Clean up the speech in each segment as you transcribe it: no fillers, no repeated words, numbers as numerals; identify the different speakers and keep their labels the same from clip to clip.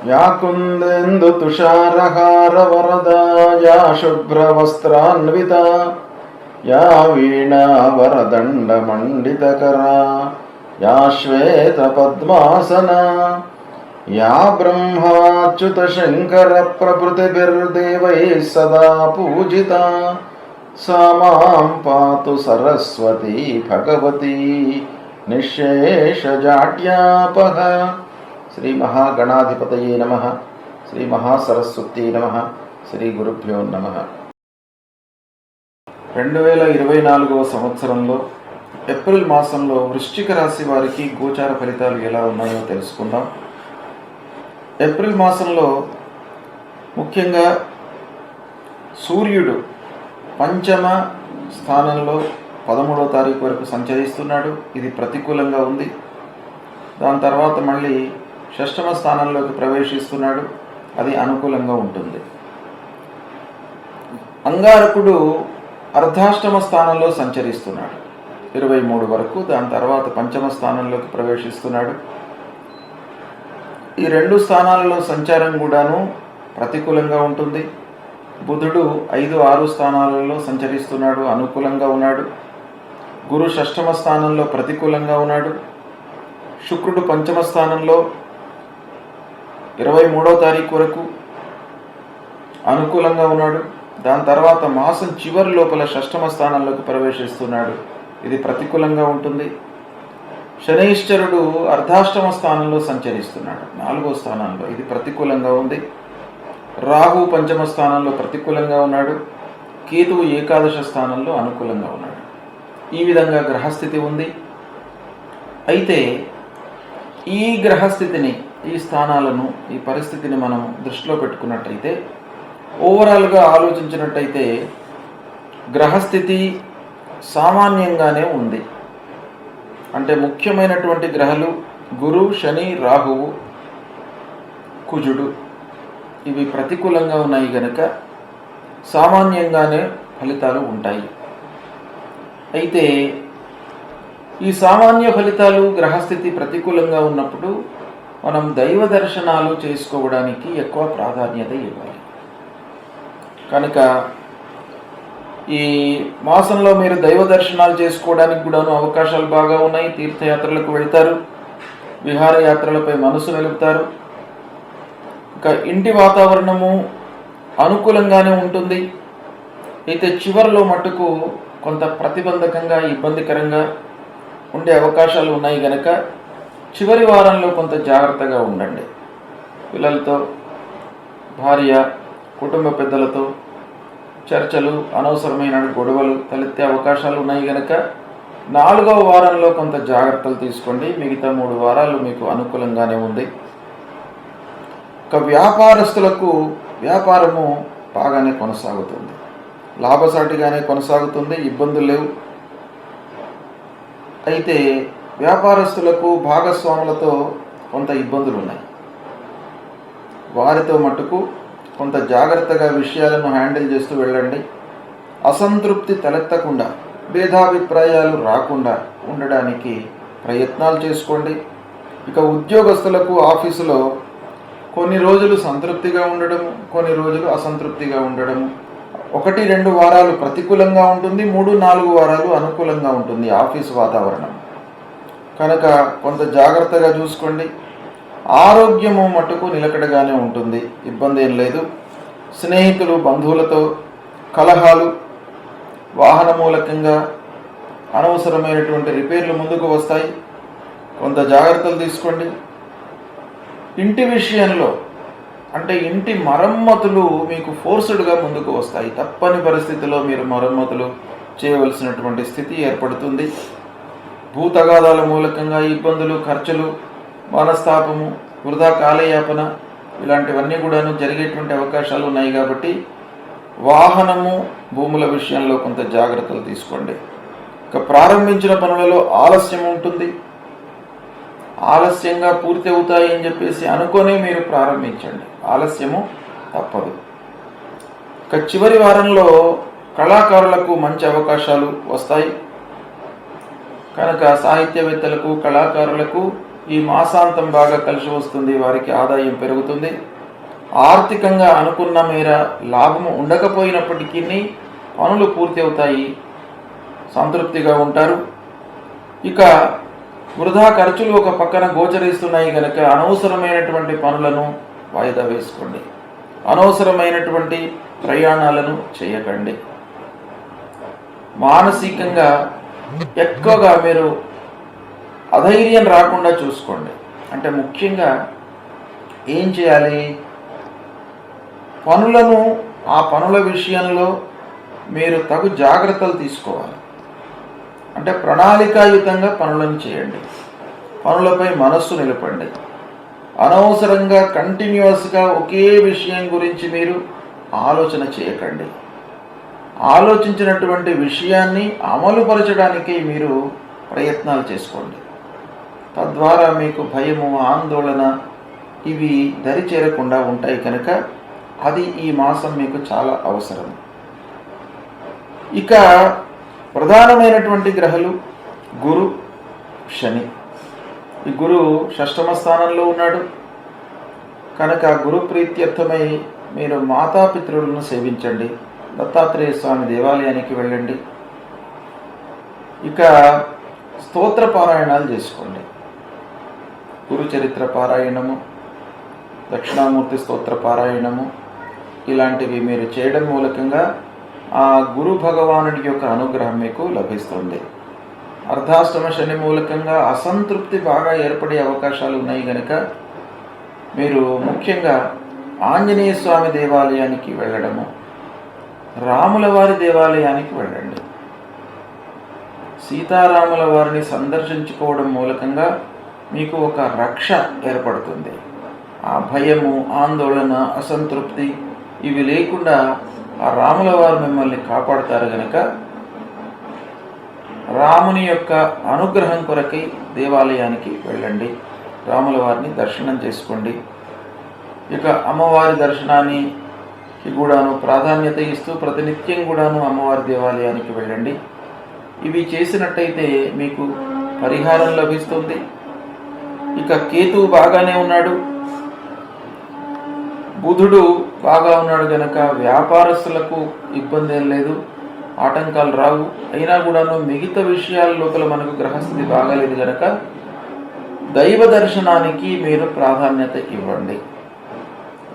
Speaker 1: या कुन्देन्दु तुषारहार वरदा या शुभ्रवस्त्रान्विता या वीणा वरदण्डमण्डितकरा या श्वेतपद्मासना या ब्रह्माच्युतशङ्करप्रभृतिभिर्देवैः सदा पूजिता सा मां पातु सरस्वती भगवती निःशेषजाड्यापः। श्री महागणाधिपतये नमः। श्री महासरस्वती नमः। श्री गुरुभ्यो नमः। 2024వ సంవత్సరంలో ఏప్రిల్ మాసంలో వృశ్చిక రాశి వారికి గోచార ఫలితాలు ఎలా ఉన్నాయో తెలుసుకుందాం. ఏప్రిల్ మాసంలో ముఖ్యంగా సూర్యుడు పంచమ స్థానంలో 13వ తారీఖు వరకు సంచరిస్తున్నాడు. ఇది ప్రతికూలంగా ఉంది. దాని తర్వాత మళ్ళీ షష్టమ స్థానంలోకి ప్రవేశిస్తున్నాడు. అది అనుకూలంగా ఉంటుంది. అంగారకుడు అర్ధాష్టమ స్థానంలో సంచరిస్తున్నాడు 23 వరకు. దాని తర్వాత పంచమ స్థానంలోకి ప్రవేశిస్తున్నాడు. ఈ 2 స్థానాలలో సంచారం కూడాను ప్రతికూలంగా ఉంటుంది. బుధుడు 5, 6 స్థానాలలో సంచరిస్తున్నాడు, అనుకూలంగా ఉన్నాడు. గురు షష్టమ స్థానంలో ప్రతికూలంగా ఉన్నాడు. శుక్రుడు పంచమ స్థానంలో 23వ తారీఖు వరకు అనుకూలంగా ఉన్నాడు. దాని తర్వాత మాసం చివరి లోపల షష్టమ స్థానంలోకి ప్రవేశిస్తున్నాడు. ఇది ప్రతికూలంగా ఉంటుంది. శనైశ్చరుడు అర్ధాష్టమ స్థానంలో సంచరిస్తున్నాడు, 4వ స్థానంలో. ఇది ప్రతికూలంగా ఉంది. రాహు పంచమ స్థానంలో ప్రతికూలంగా ఉన్నాడు. కేతువు ఏకాదశ స్థానంలో అనుకూలంగా ఉన్నాడు. ఈ విధంగా గ్రహస్థితి ఉంది. అయితే ఈ గ్రహస్థితిని, ఈ స్థానాలను, ఈ పరిస్థితిని మనం దృష్టిలో పెట్టుకున్నట్టయితే, ఓవరాల్గా ఆలోచించినట్టయితే గ్రహస్థితి సామాన్యంగానే ఉంది. అంటే ముఖ్యమైనటువంటి గ్రహాలు గురు, శని, రాహువు, కుజుడు ఇవి ప్రతికూలంగా ఉన్నాయి కనుక సామాన్యంగానే ఫలితాలు ఉంటాయి. అయితే ఈ సామాన్య ఫలితాలు, గ్రహస్థితి ప్రతికూలంగా ఉన్నప్పుడు మనం దైవ దర్శనాలు చేసుకోవడానికి ఎక్కువ ప్రాధాన్యత ఇవ్వాలి. కనుక ఈ మాసంలో మీరు దైవ దర్శనాలు చేసుకోవడానికి కూడాను అవకాశాలు బాగా ఉన్నాయి. తీర్థయాత్రలకు వెళ్తారు, విహారయాత్రలపై మనసు నిలుపుతారు. ఇంకా ఇంటి వాతావరణము అనుకూలంగానే ఉంటుంది. అయితే చివరిలో మట్టుకు కొంత ప్రతిబంధకంగా, ఇబ్బందికరంగా ఉండే అవకాశాలు ఉన్నాయి కనుక చివరి వారంలో కొంత జాగ్రత్తగా ఉండండి. పిల్లలతో, భార్య, కుటుంబ పెద్దలతో చర్చలు, అనవసరమైన గొడవలు తలెత్తే అవకాశాలు ఉన్నాయి కనుక 4వ వారంలో కొంత జాగ్రత్తలు తీసుకోండి. మిగతా 3 వారాలు మీకు అనుకూలంగానే ఉంది. ఇక వ్యాపారస్తులకు వ్యాపారము బాగానే కొనసాగుతుంది, లాభసాటిగానే కొనసాగుతుంది, ఇబ్బందులు లేవు. అయితే వ్యాపారస్తులకు భాగస్వాములతో కొంత ఇబ్బందులు ఉన్నాయి. వారితో మట్టుకు కొంత జాగ్రత్తగా విషయాలను హ్యాండిల్ చేస్తూ వెళ్ళండి. అసంతృప్తి తలెత్తకుండా, భేదాభిప్రాయాలు రాకుండా ఉండడానికి ప్రయత్నాలు చేసుకోండి. ఇక ఉద్యోగస్తులకు ఆఫీసులో కొన్ని రోజులు సంతృప్తిగా ఉండడము, కొన్ని రోజులు అసంతృప్తిగా ఉండడము. 1-2 వారాలు ప్రతికూలంగా ఉంటుంది, 3-4 వారాలు అనుకూలంగా ఉంటుంది ఆఫీసు వాతావరణం. కనుక కొంత జాగ్రత్తగా చూసుకోండి. ఆరోగ్యము మట్టుకు నిలకడగానే ఉంటుంది, ఇబ్బంది ఏం లేదు. స్నేహితులు, బంధువులతో కలహాలు, వాహన మూలకంగా అనవసరమైనటువంటి రిపేర్లు ముందుకు వస్తాయి. కొంత జాగ్రత్తలు తీసుకోండి. ఇంటి విషయంలో, అంటే ఇంటి మరమ్మతులు మీకు ఫోర్స్డ్గా ముందుకు వస్తాయి. తప్పని పరిస్థితిలో మీరు మరమ్మతులు చేయవలసినటువంటి స్థితి ఏర్పడుతుంది. భూతగాదాల మూలకంగా ఇబ్బందులు, ఖర్చులు, మనస్తాపము, వృధా కాలయాపన ఇలాంటివన్నీ కూడాను జరిగేటువంటి అవకాశాలు ఉన్నాయి. కాబట్టి వాహనము, భూముల విషయంలో కొంత జాగ్రత్తలు తీసుకోండి. ఇక ప్రారంభించిన పనులలో ఆలస్యం ఉంటుంది. ఆలస్యంగా పూర్తి అవుతాయి అని చెప్పేసి అనుకొని మీరు ప్రారంభించండి, ఆలస్యము తప్పదు. ఇక చివరి వారంలో కళాకారులకు మంచి అవకాశాలు వస్తాయి కనుక సాహిత్యవేత్తలకు, కళాకారులకు ఈ మాసాంతం బాగా కలిసి వస్తుంది, వారికి ఆదాయం పెరుగుతుంది. ఆర్థికంగా అనుకున్న మేర లాభము ఉండకపోయినప్పటికీ పనులు పూర్తి అవుతాయి, సంతృప్తిగా ఉంటారు. ఇక వృధా ఖర్చులు ఒక పక్కన గోచరిస్తున్నాయి కనుక అనవసరమైనటువంటి పనులను వాయిదా వేసుకోండి, అనవసరమైనటువంటి ప్రయాణాలను చేయకండి. మానసికంగా ఎక్కువగా మీరు అధైర్యం రాకుండా చూసుకోండి. అంటే ముఖ్యంగా ఏం చేయాలి, ఆ పనుల విషయంలో మీరు తగు జాగ్రత్తలు తీసుకోవాలి. అంటే ప్రణాళికాయుతంగా పనులను చేయండి, పనులపై మనస్సు నిలపండి. అనవసరంగా కంటిన్యూస్గా ఒకే విషయం గురించి మీరు ఆలోచన చేయకండి. ఆలోచించినటువంటి విషయాన్ని అమలుపరచడానికి మీరు ప్రయత్నాలు చేసుకోండి. తద్వారా మీకు భయము, ఆందోళన ఇవి దరి చేరకుండా ఉంటాయి కనుక అది ఈ మాసం మీకు చాలా అవసరం. ఇక ప్రధానమైనటువంటి గ్రహాలు గురు, శని. ఈ గురు షష్టమ స్థానంలో ఉన్నాడు కనుక గురు ప్రీత్యర్థమై మీరు మాతాపితృలను సేవించండి, దత్తాత్రేయ స్వామి దేవాలయానికి వెళ్ళండి. ఇక స్తోత్ర పారాయణాలు చేసుకోండి. గురు చరిత్ర పారాయణము, దక్షిణామూర్తి స్తోత్ర పారాయణము ఇలాంటివి మీరు చేయడం మూలకంగా ఆ గురు భగవానుడి యొక్క అనుగ్రహం మీకు లభిస్తుంది. అర్ధాష్టమ శని మూలకంగా అసంతృప్తి బాగా ఏర్పడే అవకాశాలు ఉన్నాయి కనుక మీరు ముఖ్యంగా ఆంజనేయ స్వామి దేవాలయానికి వెళ్ళడము, రాముల వారి దేవాలయానికి వెళ్ళండి. సీతారాముల వారిని సందర్శించుకోవడం మూలకంగా మీకు ఒక రక్ష ఏర్పడుతుంది. ఆ భయము, ఆందోళన, అసంతృప్తి ఇవి లేకుండా ఆ రాముల వారు మిమ్మల్ని కాపాడుతారు కనుక రాముని యొక్క అనుగ్రహం కొరకై దేవాలయానికి వెళ్ళండి, రాముల వారిని దర్శనం చేసుకోండి. ఇక అమ్మవారి దర్శనానికి కూడాను ప్రాధాన్యత ఇస్తూ ప్రతినిత్యం కూడాను అమ్మవారి దేవాలయానికి వెళ్ళండి. ఇవి చేసినట్టయితే మీకు పరిహారం లభిస్తుంది. ఇక కేతువు బాగానే ఉన్నాడు, బుధుడు బాగా ఉన్నాడు కనుక వ్యాపారస్తులకు ఇబ్బంది ఏం లేదు, ఆటంకాలు రావు. అయినా కూడాను మిగతా విషయాల లోపల మనకు గ్రహస్థితి బాగాలేదు కనుక దైవ దర్శనానికి మీరు ప్రాధాన్యత ఇవ్వండి,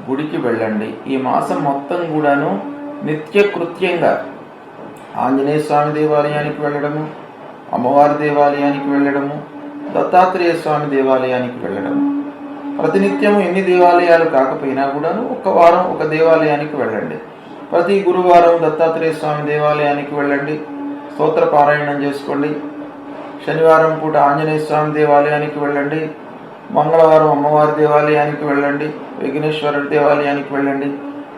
Speaker 1: గుడికి వెళ్ళండి. ఈ మాసం మొత్తం కూడాను నిత్యకృత్యంగా ఆంజనేయ స్వామి దేవాలయానికి వెళ్ళడము, అమ్మవారి దేవాలయానికి వెళ్ళడము, దత్తాత్రేయ స్వామి దేవాలయానికి వెళ్ళడము. ప్రతినిత్యము ఎన్ని దేవాలయాలు కాకపోయినా కూడాను ఒక వారం ఒక దేవాలయానికి వెళ్ళండి. ప్రతి గురువారం దత్తాత్రేయ స్వామి దేవాలయానికి వెళ్ళండి, స్తోత్ర పారాయణం చేసుకోండి. శనివారం పూట ఆంజనేయ స్వామి దేవాలయానికి వెళ్ళండి, మంగళవారం అమ్మవారి దేవాలయానికి వెళ్ళండి, విఘ్నేశ్వరుడి దేవాలయానికి వెళ్ళండి.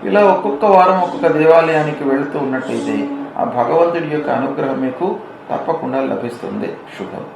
Speaker 1: ఇలా ఒక్కొక్క వారం ఒక్కొక్క దేవాలయానికి వెళుతూ ఉన్నట్టయితే ఆ భగవంతుడి యొక్క అనుగ్రహం మీకు తప్పకుండా లభిస్తుంది. శుభం.